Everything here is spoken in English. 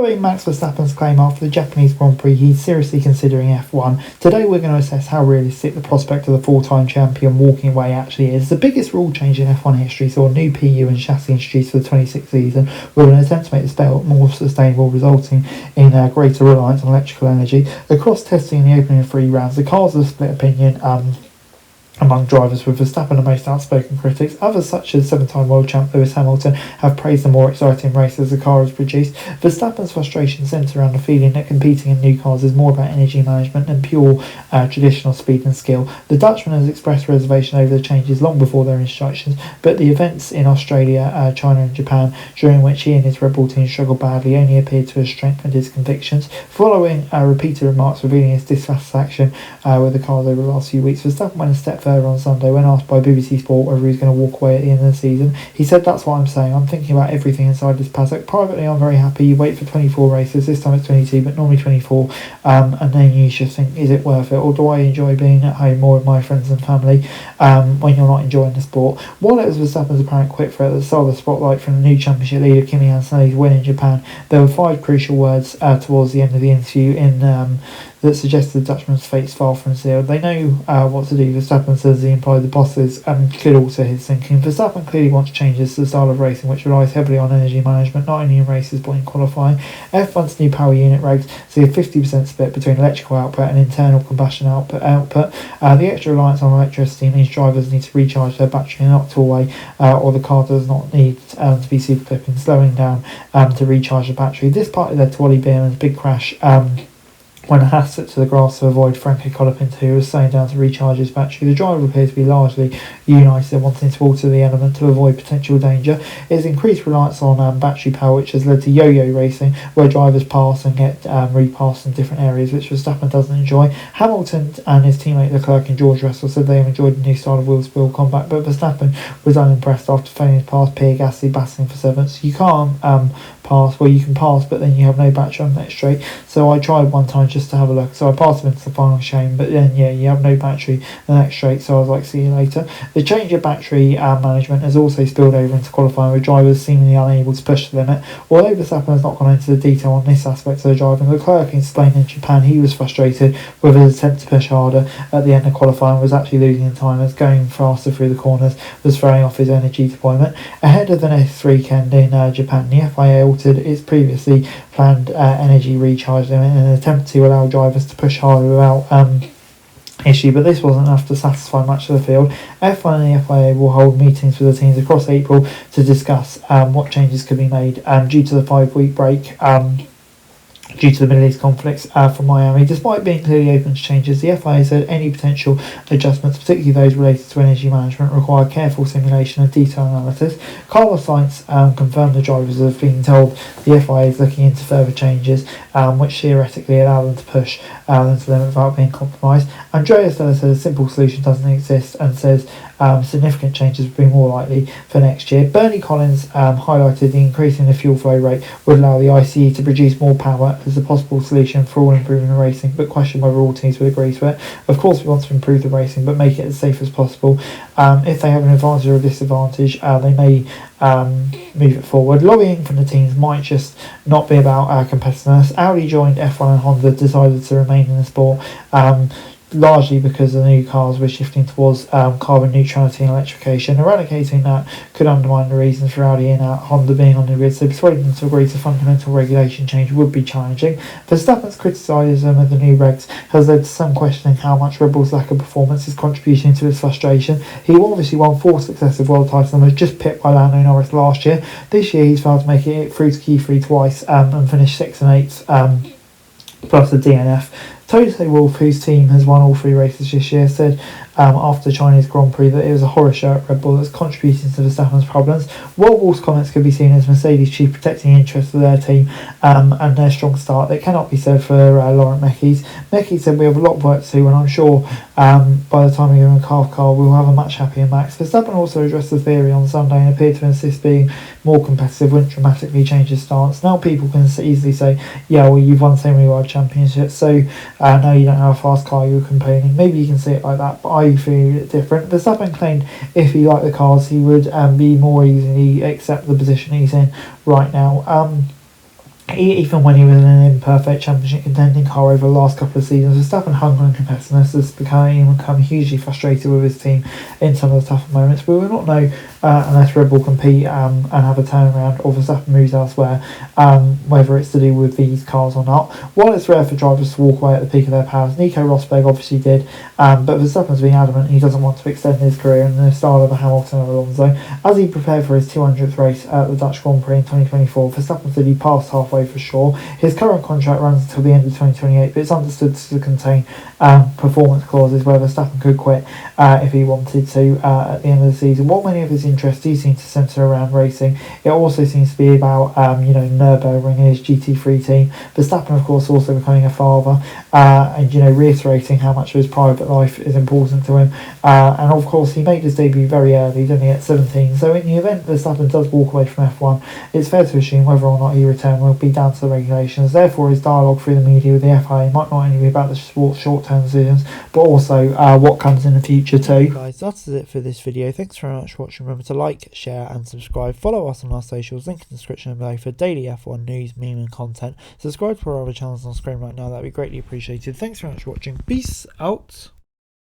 Following Max Verstappen's claim after the Japanese Grand Prix he's seriously considering F1, today we're going to assess how realistic the prospect of the four-time champion walking away actually is. The biggest rule change in F1 history saw a new PU and chassis introduced for the 26th season with an attempt to make the sport more sustainable, resulting in greater reliance on electrical energy. Across testing in the opening 3 rounds, the cars have split opinion among drivers, with Verstappen the most outspoken critics. Others, such as 7-time world champ Lewis Hamilton, have praised the more exciting races the car has produced. Verstappen's frustration centres around the feeling that competing in new cars is more about energy management than pure traditional speed and skill. The Dutchman has expressed reservation over the changes long before their instructions, but the events in Australia, China and Japan, during which he and his Red Bull team struggled badly, only appeared to have strengthened his convictions. Following repeated remarks revealing his dissatisfaction with the cars over the last few weeks, Verstappen went a step further on Sunday. When asked by BBC Sport whether he's going to walk away at the end of the season, he said, "That's what I'm saying. I'm thinking about everything inside this paddock. Privately, I'm very happy. You wait for 24 races. This time it's 22, but normally 24. And then you should think, is it worth it? Or do I enjoy being at home more with my friends and family when you're not enjoying the sport?" While it was Verstappen's apparent quit for it that stole the spotlight from the new championship leader Kimi Antonelli's win in Japan, there were 5 crucial words towards the end of the interview that suggested the Dutchman's fate's far from sealed. They know what to do, Verstappen says. He implied the bosses could alter his thinking. Verstappen clearly wants changes to the style of racing, which relies heavily on energy management, not only in races but in qualifying. F1's new power unit regs see a 50% split between electrical output and internal combustion output. The extra reliance on electricity means drivers need to recharge their battery in an optimal way, or the car does not need to be super clipping, slowing down to recharge the battery. This partly led to Ollie Behrman's big crash when Haas slipped to the grass to avoid Franco Colapinto, who was slowing down to recharge his battery. The driver appears to be largely united in wanting to alter the element to avoid potential danger. It's increased reliance on battery power, which has led to yo-yo racing, where drivers pass and get repassed in different areas, which Verstappen doesn't enjoy. Hamilton and his teammate Leclerc and George Russell said they have enjoyed the new style of wheel-to-wheel combat, but Verstappen was unimpressed after failing to pass Pierre Gasly, battling for 7th. You can't pass, well, you can pass, but then you have no battery on the next straight. So I tried one time just to have a look. So I passed him into the final shame, but then you have no battery the next straight. So I was like, see you later. The change of battery management has also spilled over into qualifying, with drivers seemingly unable to push the limit. Although Verstappen has not gone into the detail on this aspect of the driving, Leclerc explained in Japan he was frustrated with his attempt to push harder at the end of qualifying, was actually losing in time as going faster through the corners was throwing off his energy deployment. Ahead of the next weekend in Japan, the FIA altered its previously planned energy recharge limit in an attempt to allow drivers to push harder without issue, but this wasn't enough to satisfy much of the field. F1 and the FIA will hold meetings with the teams across April to discuss what changes could be made due to the 5-week break due to the Middle East conflicts from Miami. Despite being clearly open to changes, the FIA said any potential adjustments, particularly those related to energy management, require careful simulation and detailed analysis. Carlos Sainz confirmed the drivers have been told the FIA is looking into further changes, which theoretically allow them to push them to the limit without being compromised. Andrea Stella said a simple solution doesn't exist and says significant changes would be more likely for next year. Bernie Collins highlighted the increase in the fuel flow rate would allow the ICE to produce more power as a possible solution for all improving the racing, but questioned whether all teams would agree to it. Of course, we want to improve the racing, but make it as safe as possible. If they have an advantage or a disadvantage, they may move it forward. Lobbying from the teams might just not be about competitiveness. Audi joined F1 and Honda decided to remain in the sport, largely because the new cars were shifting towards carbon neutrality and electrification. Eradicating that could undermine the reasons for Audi and Honda being on the grid, so persuading them to agree to fundamental regulation change would be challenging. Verstappen's criticism of the new regs has led to some questioning how much Red Bull's lack of performance is contributing to his frustration. He obviously won 4 successive world titles and was just pipped by Lando Norris last year. This year he's failed to make it through to Q3 twice and finished 6th and 8th plus a DNF. Toto Wolff, whose team has won all 3 races this year, said after the Chinese Grand Prix that it was a horror show at Red Bull that's contributing to Verstappen's problems. While Wolff's comments could be seen as Mercedes chief protecting the interests of their team and their strong start, they cannot be said for Laurent Mekies. Mekies said, "We have a lot of work to do, and I'm sure by the time we go in calf car, we'll have a much happier Max." Verstappen also addressed the theory on Sunday and appeared to insist being more competitive wouldn't dramatically change his stance. Now people can easily say, "Yeah, well, you've won so many world championships, so now you don't have a fast car, you're complaining." Maybe you can see it like that, but I feel it different. Verstappen claimed if he liked the cars, he would be more easily accept the position he's in right now. Even when he was in an imperfect championship contending car over the last couple of seasons, Verstappen hunger and competitiveness has become hugely frustrated with his team in some of the tougher moments. We will not know unless Red Bull compete and have a turnaround, or Verstappen moves elsewhere, whether it's to do with these cars or not. While it's rare for drivers to walk away at the peak of their powers, Nico Rosberg obviously did, but Verstappen's been adamant he doesn't want to extend his career in the style of a Hamilton or Alonso. As he prepared for his 200th race at the Dutch Grand Prix in 2024, Verstappen said he passed halfway for sure. His current contract runs until the end of 2028, but it's understood to contain performance clauses where Verstappen could quit if he wanted to at the end of the season. While many of his interests do seem to centre around racing, it also seems to be about Nürburgring and his GT3 team. Verstappen, of course, also becoming a father and reiterating how much of his private life is important to him. And of course, he made his debut very early, he's only at 17. So in the event Verstappen does walk away from F1, it's fair to assume whether or not he returns will be down to the regulations. Therefore, his dialogue through the media with the FIA might not only be about the sport's short-term decisions, but also what comes in the future too. Okay, guys, that's it for this video. Thanks very much for watching. Remember to like, share and subscribe. Follow us on our socials, link in the description below for daily F1 news, meme and content. Subscribe to our other channels on screen right now, that'd be greatly appreciated. Thanks very much for watching. Peace out.